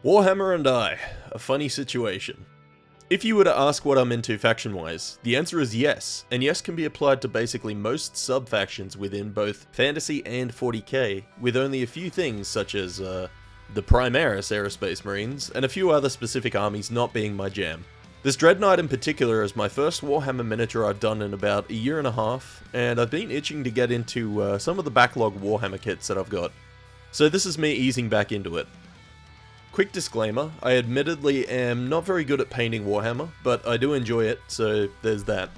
Warhammer and I, a funny situation. If you were to ask what I'm into faction-wise, the answer is yes, and yes can be applied to basically most sub-factions within both Fantasy and 40k, with only a few things such as the Primaris Aerospace Marines, and a few other specific armies not being my jam. This Dreadknight in particular is my first Warhammer miniature I've done in about a year and a half, and I've been itching to get into some of the backlog Warhammer kits that I've got. So this is me easing back into it. Quick disclaimer, I admittedly am not very good at painting Warhammer, but I do enjoy it, so there's that.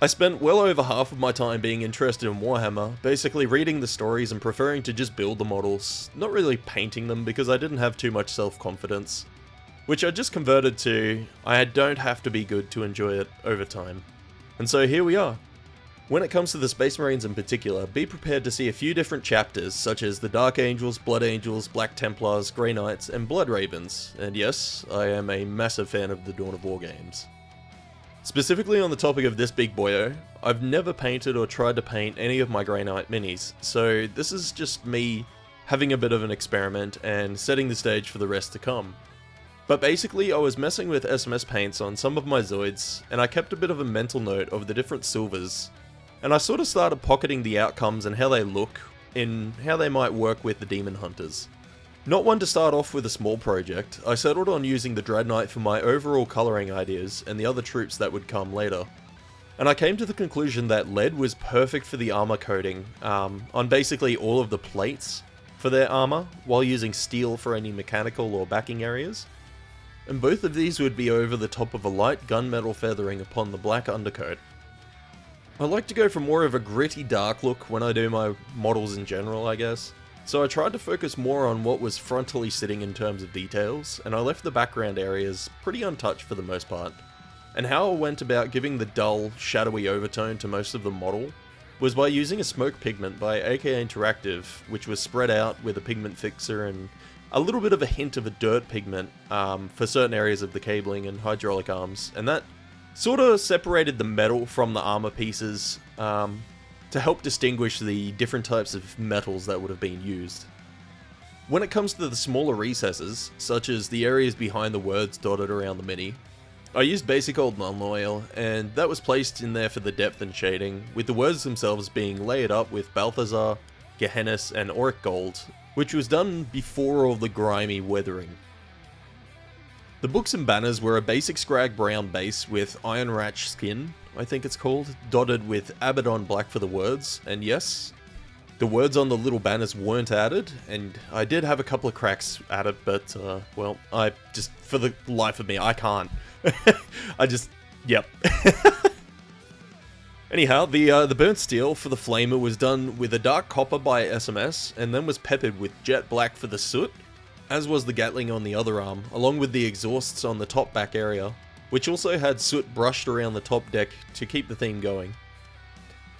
I spent well over half of my time being interested in Warhammer, basically reading the stories and preferring to just build the models, not really painting them because I didn't have too much self-confidence. Which I just converted to, I don't have to be good to enjoy it over time. And so here we are. When it comes to the Space Marines in particular, be prepared to see a few different chapters, such as the Dark Angels, Blood Angels, Black Templars, Grey Knights, and Blood Ravens, and yes, I am a massive fan of the Dawn of War games. Specifically on the topic of this big boyo, I've never painted or tried to paint any of my Grey Knight minis, so this is just me having a bit of an experiment and setting the stage for the rest to come. But basically, I was messing with SMS Paints on some of my Zoids, and I kept a bit of a mental note of the different silvers. And I sort of started pocketing the outcomes and how they look, in how they might work with the Demon Hunters. Not one to start off with a small project, I settled on using the Dreadknight for my overall colouring ideas and the other troops that would come later. And I came to the conclusion that lead was perfect for the armour coating on basically all of the plates for their armour, while using steel for any mechanical or backing areas. And both of these would be over the top of a light gunmetal feathering upon the black undercoat. I like to go for more of a gritty dark look when I do my models in general, I guess. So I tried to focus more on what was frontally sitting in terms of details, and I left the background areas pretty untouched for the most part. And how I went about giving the dull, shadowy overtone to most of the model was by using a smoke pigment by AK Interactive, which was spread out with a pigment fixer and a little bit of a hint of a dirt pigment for certain areas of the cabling and hydraulic arms, and that sort of separated the metal from the armor pieces to help distinguish the different types of metals that would have been used. When it comes to the smaller recesses, such as the areas behind the words dotted around the mini, I used basic old Nuln oil, and that was placed in there for the depth and shading, with the words themselves being layered up with Balthazar, Gehennis, and Auric Gold, which was done before all the grimy weathering. The books and banners were a basic scrag brown base with Iron Ratch skin, I think it's called, dotted with Abaddon black for the words, and yes, the words on the little banners weren't added, and I did have a couple of cracks at it, but, well, I just, for the life of me, I can't. Yep. Anyhow, the burnt steel for the flamer was done with a dark copper by SMS, and then was peppered with jet black for the soot, as was the Gatling on the other arm, along with the exhausts on the top back area, which also had soot brushed around the top deck to keep the theme going.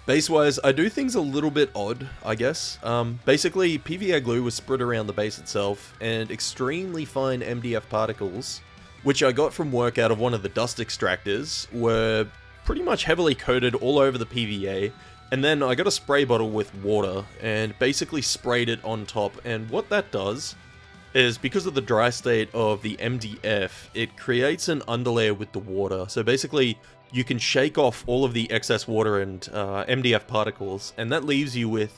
Base-wise, I do things a little bit odd, I guess. Basically, PVA glue was spread around the base itself, and extremely fine MDF particles, which I got from work out of one of the dust extractors, were pretty much heavily coated all over the PVA, and then I got a spray bottle with water, and basically sprayed it on top, and what that does is, because of the dry state of the MDF, it creates an underlayer with the water. So basically, you can shake off all of the excess water and MDF particles, and that leaves you with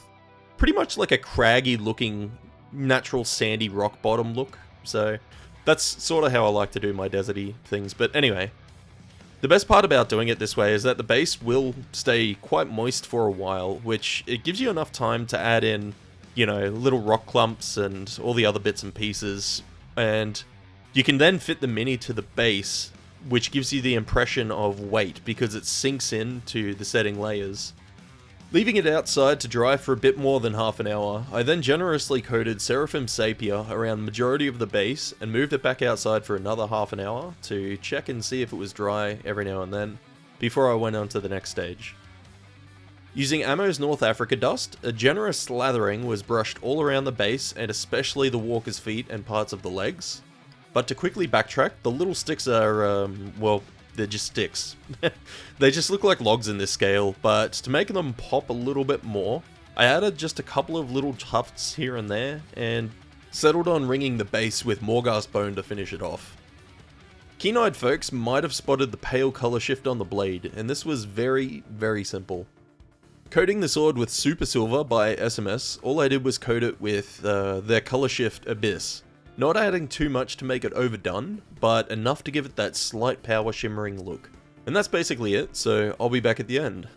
pretty much like a craggy looking, natural sandy rock bottom look. So that's sort of how I like to do my deserty things. But anyway, the best part about doing it this way is that the base will stay quite moist for a while, which it gives you enough time to add in, you know, little rock clumps and all the other bits and pieces, and you can then fit the mini to the base, which gives you the impression of weight because it sinks into the setting layers. Leaving it outside to dry for a bit more than half an hour, I then generously coated Seraphim Sapia around the majority of the base and moved it back outside for another half an hour to check and see if it was dry every now and then, before I went on to the next stage. Using Ammo's North Africa dust, a generous slathering was brushed all around the base and especially the walker's feet and parts of the legs. But to quickly backtrack, the little sticks are, well, they're just sticks. They just look like logs in this scale, but to make them pop a little bit more, I added just a couple of little tufts here and there, and settled on ringing the base with Morghast bone to finish it off. Keen-eyed folks might have spotted the pale colour shift on the blade, and this was very, very simple. Coating the sword with Super Silver by SMS, all I did was coat it with their colour shift Abyss. Not adding too much to make it overdone, but enough to give it that slight power shimmering look. And that's basically it, so I'll be back at the end.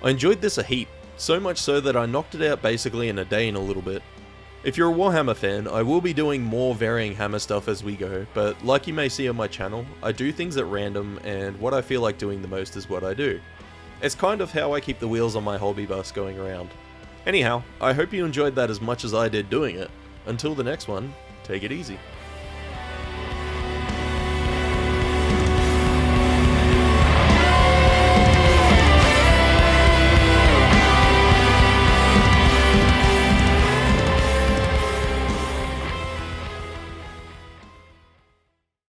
I enjoyed this a heap, so much so that I knocked it out basically in a day and a little bit. If you're a Warhammer fan, I will be doing more varying Hammer stuff as we go, but like you may see on my channel, I do things at random, and what I feel like doing the most is what I do. It's kind of how I keep the wheels on my hobby bus going around. Anyhow, I hope you enjoyed that as much as I did doing it. Until the next one, take it easy.